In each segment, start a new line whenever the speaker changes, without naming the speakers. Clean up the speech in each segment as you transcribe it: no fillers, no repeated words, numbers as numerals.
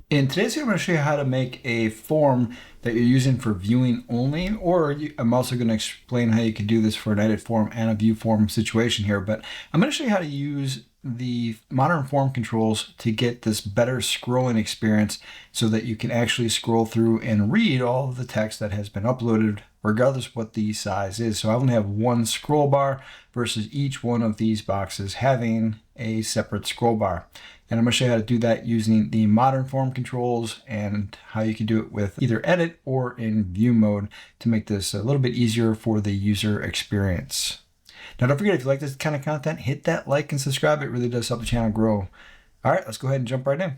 In today's video, I'm going to show you how to make a form that you're using for viewing only, I'm also going to explain how you can do this for an edit form and a view form situation here, but I'm going to show you how to use the modern form controls to get this better scrolling experience so that you can actually scroll through and read all of the text that has been uploaded regardless what the size is. So I only have one scroll bar versus each one of these boxes having a separate scroll bar. And I'm going to show you how to do that using the modern form controls and how you can do it with either edit or in view mode to make this a little bit easier for the user experience. Now, don't forget, if you like this kind of content, hit that like and subscribe. It really does help the channel grow. All right, let's go ahead and jump right in.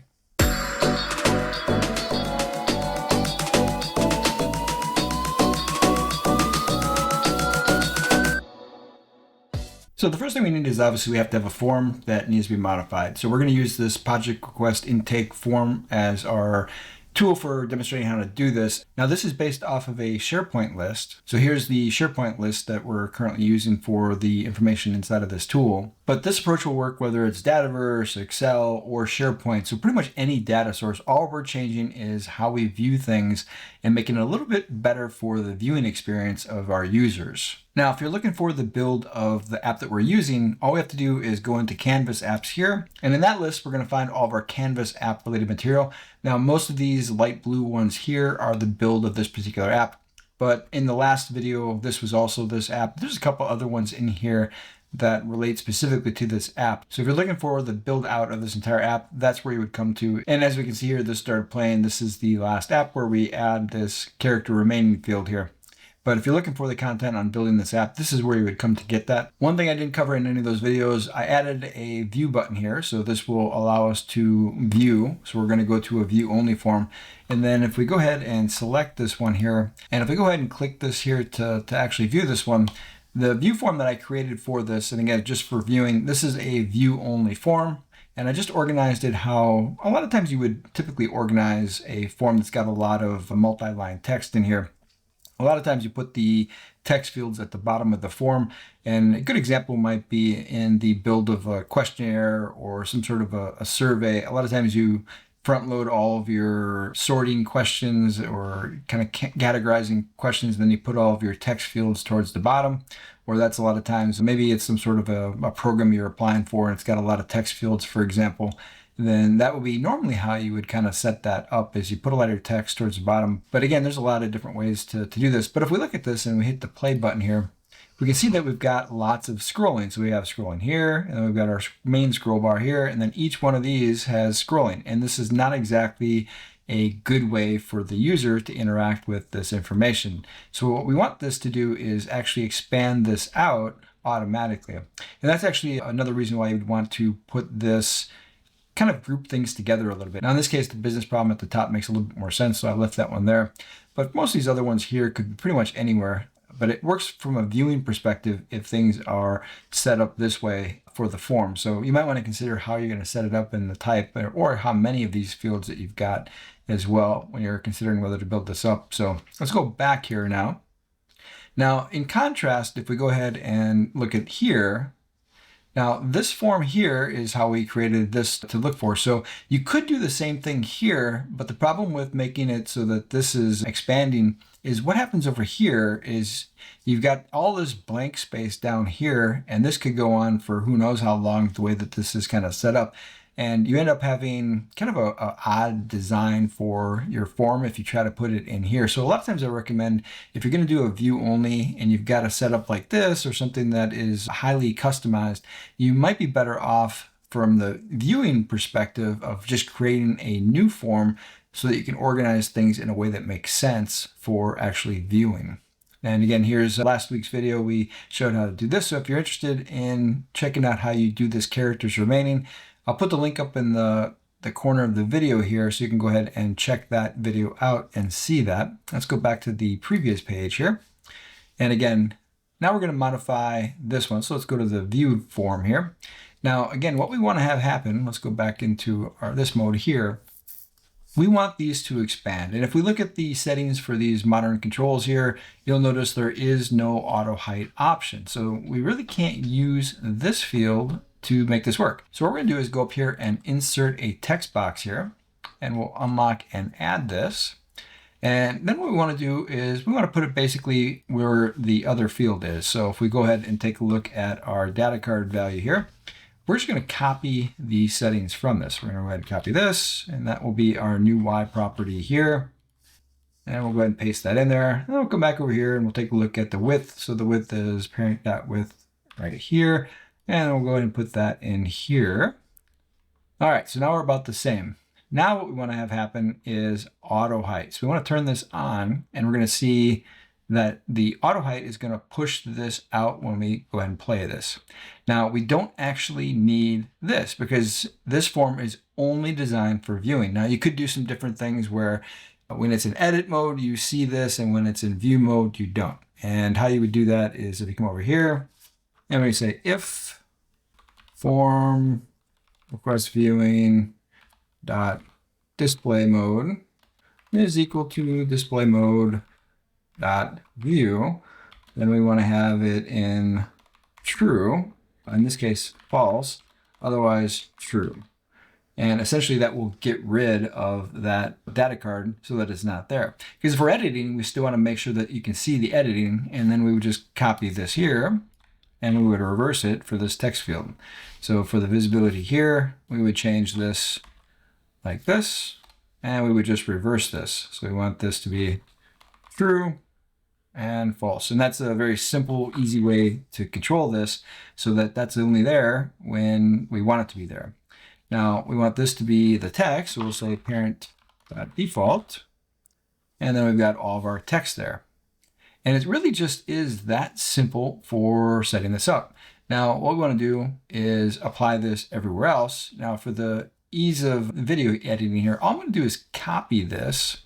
So the first thing we need is obviously we have to have a form that needs to be modified. So we're going to use this project request intake form as our tool for demonstrating how to do this. Now this is based off of a SharePoint list. So here's the SharePoint list that we're currently using for the information inside of this tool. But this approach will work whether it's Dataverse, Excel, or SharePoint. So pretty much any data source. All we're changing is how we view things and making it a little bit better for the viewing experience of our users. Now, if you're looking for the build of the app that we're using, all we have to do is go into Canvas apps here. And in that list, we're going to find all of our Canvas app related material. Now, most of these light blue ones here are the build of this particular app. But in the last video, this was also this app. There's a couple other ones in here that relate specifically to this app. So if you're looking for the build out of this entire app, that's where you would come to. And as we can see here, this started playing. This is the last app where we add this character remaining field here. But if you're looking for the content on building this app, this is where you would come to get that. One thing I didn't cover in any of those videos, I added a view button here. So this will allow us to view. So we're going to go to a view only form. And then if we go ahead and select this one here, and if we go ahead and click this here to actually view this one, the view form that I created for this, and again, just for viewing, this is a view only form. And I just organized it how a lot of times you would typically organize a form that's got a lot of multi-line text in here. A lot of times you put the text fields at the bottom of the form, and a good example might be in the build of a questionnaire or some sort of a survey. A lot of times you front load all of your sorting questions or kind of categorizing questions, then you put all of your text fields towards the bottom, or that's a lot of times, maybe it's some sort of a program you're applying for and it's got a lot of text fields, for example. Then that would be normally how you would kind of set that up, is you put a lot of your text towards the bottom. But again, there's a lot of different ways to do this. But if we look at this and we hit the play button here, we can see that we've got lots of scrolling. So we have scrolling here, and then we've got our main scroll bar here, and then each one of these has scrolling. And this is not exactly a good way for the user to interact with this information. So what we want this to do is actually expand this out automatically. And that's actually another reason why you would want to put this kind of group things together a little bit. Now in this case, the business problem at the top makes a little bit more sense, so I left that one there. But most of these other ones here could be pretty much anywhere, but it works from a viewing perspective if things are set up this way for the form. So you might want to consider how you're going to set it up in the type, or how many of these fields that you've got as well when you're considering whether to build this up. So let's go back here now. Now in contrast, if we go ahead and look at here, now this form here is how we created this to look for. So you could do the same thing here, but the problem with making it so that this is expanding is what happens over here is you've got all this blank space down here, and this could go on for who knows how long the way that this is kind of set up. And you end up having kind of a odd design for your form if you try to put it in here. So a lot of times I recommend, if you're going to do a view only and you've got a setup like this or something that is highly customized, you might be better off from the viewing perspective of just creating a new form so that you can organize things in a way that makes sense for actually viewing. And again, here's last week's video. We showed how to do this. So if you're interested in checking out how you do this characters remaining, I'll put the link up in the corner of the video here so you can go ahead and check that video out and see that. Let's go back to the previous page here. And again, now we're going to modify this one. So let's go to the view form here. Now, again, what we want to have happen, let's go back into this mode here. We want these to expand. And if we look at the settings for these modern controls here, you'll notice there is no auto height option. So we really can't use this field to make this work. So what we're going to do is go up here and insert a text box here. and we'll unlock and add this. And then what we want to do is we want to put it basically where the other field is. So if we go ahead and take a look at our data card value here, we're just going to copy the settings from this. We're going to go ahead and copy this, and that will be our new Y property here. And we'll go ahead and paste that in there. And we'll come back over here and we'll take a look at the width. So the width is parent.width right here. And we'll go ahead and put that in here. All right, so now we're about the same. Now what we want to have happen is auto height. So we want to turn this on, and we're going to see that the auto height is going to push this out when we go ahead and play this. Now we don't actually need this because this form is only designed for viewing. Now you could do some different things where when it's in edit mode, you see this, and when it's in view mode, you don't. And how you would do that is if you come over here and we say if form request viewing dot display mode is equal to display mode dot view, then we want to have it in true, in this case false, otherwise true. And essentially that will get rid of that data card so that it's not there. Because if we're editing, we still want to make sure that you can see the editing, and then we would just copy this here and we would reverse it for this text field. So for the visibility here, we would change this like this, and we would just reverse this. So we want this to be true and false. And that's a very simple, easy way to control this so that that's only there when we want it to be there. Now we want this to be the text, so we'll say Parent.Default, and then we've got all of our text there. And it really just is that simple for setting this up. Now what we want to do is apply this everywhere else. Now for the ease of video editing here, all I'm going to do is copy this.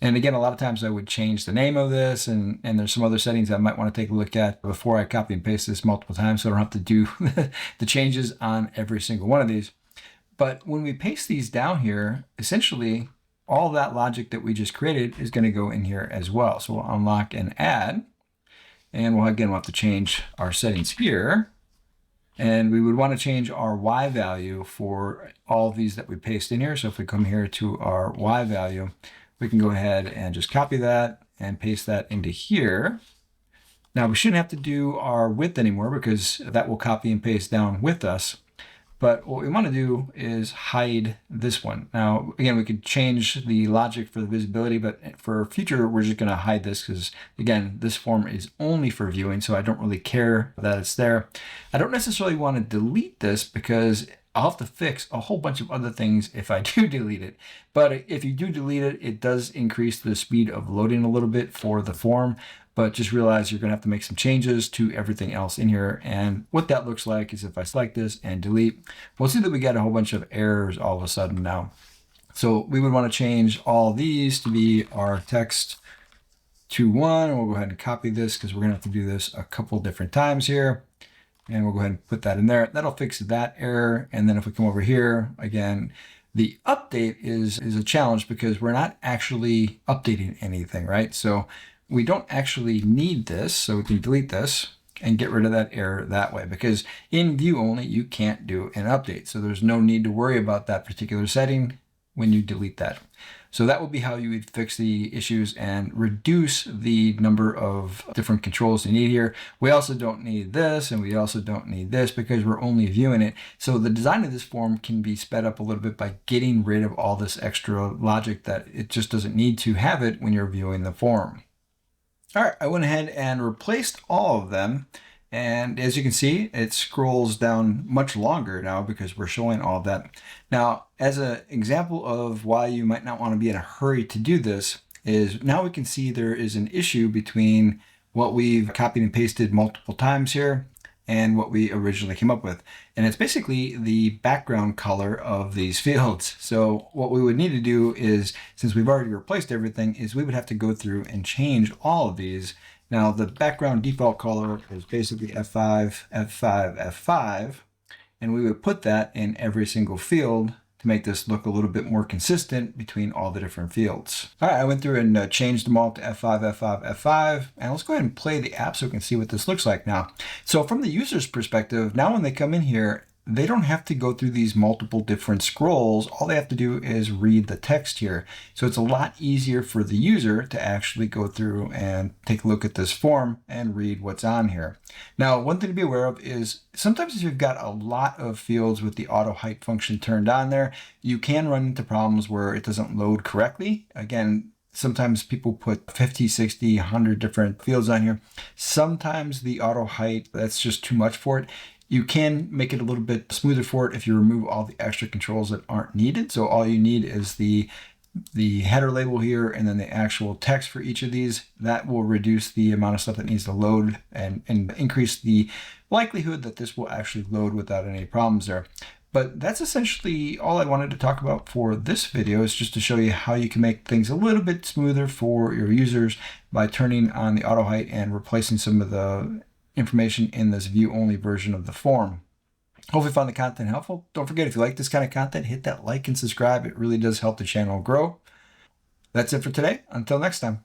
And again, a lot of times I would change the name of this, and there's some other settings I might want to take a look at before I copy and paste this multiple times, so I don't have to do the changes on every single one of these. But when we paste these down here, essentially all that logic that we just created is going to go in here as well. So we'll unlock and add, and we'll have to change our settings here. And we would want to change our Y value for all of these that we paste in here. So if we come here to our Y value, we can go ahead and just copy that and paste that into here. Now we shouldn't have to do our width anymore because that will copy and paste down with us. But what we want to do is hide this one. Now, again, we could change the logic for the visibility, but for future, we're just going to hide this because, again, this form is only for viewing, so I don't really care that it's there. I don't necessarily want to delete this because I'll have to fix a whole bunch of other things if I do delete it. But if you do delete it, it does increase the speed of loading a little bit for the form. But just realize you're going to have to make some changes to everything else in here. And what that looks like is if I select this and delete, we'll see that we get a whole bunch of errors all of a sudden now. So we would want to change all these to be our text to 1. We'll go ahead and copy this because we're going to have to do this a couple different times here. And we'll go ahead and put that in there. That'll fix that error. And then if we come over here, again, the update is a challenge because we're not actually updating anything, right? So we don't actually need this, so we can delete this and get rid of that error that way, because in view only, you can't do an update. So there's no need to worry about that particular setting when you delete that. So that would be how you would fix the issues and reduce the number of different controls you need here. We also don't need this, and we also don't need this because we're only viewing it. So the design of this form can be sped up a little bit by getting rid of all this extra logic that it just doesn't need to have it when you're viewing the form. All right, I went ahead and replaced all of them. And as you can see, it scrolls down much longer now because we're showing all of that. Now, as an example of why you might not want to be in a hurry to do this is now we can see there is an issue between what we've copied and pasted multiple times here and what we originally came up with. And it's basically the background color of these fields. So what we would need to do is, since we've already replaced everything, is we would have to go through and change all of these. Now the background default color is basically F5, F5, F5, and we would put that in every single field to make this look a little bit more consistent between all the different fields. All right, I went through and changed them all to F5, F5, F5, and let's go ahead and play the app so we can see what this looks like now. So from the user's perspective, now when they come in here, they don't have to go through these multiple different scrolls. All they have to do is read the text here. So it's a lot easier for the user to actually go through and take a look at this form and read what's on here. Now, one thing to be aware of is sometimes if you've got a lot of fields with the auto height function turned on there, you can run into problems where it doesn't load correctly. Again, sometimes people put 50, 60, 100 different fields on here. Sometimes the auto height, that's just too much for it. You can make it a little bit smoother for it if you remove all the extra controls that aren't needed. So all you need is the header label here and then the actual text for each of these. That will reduce the amount of stuff that needs to load and increase the likelihood that this will actually load without any problems there. But that's essentially all I wanted to talk about for this video, is just to show you how you can make things a little bit smoother for your users by turning on the auto height and replacing some of the information in this view-only version of the form. Hopefully you found the content helpful. Don't forget, if you like this kind of content, hit that like and subscribe. It really does help the channel grow. That's it for today. Until next time.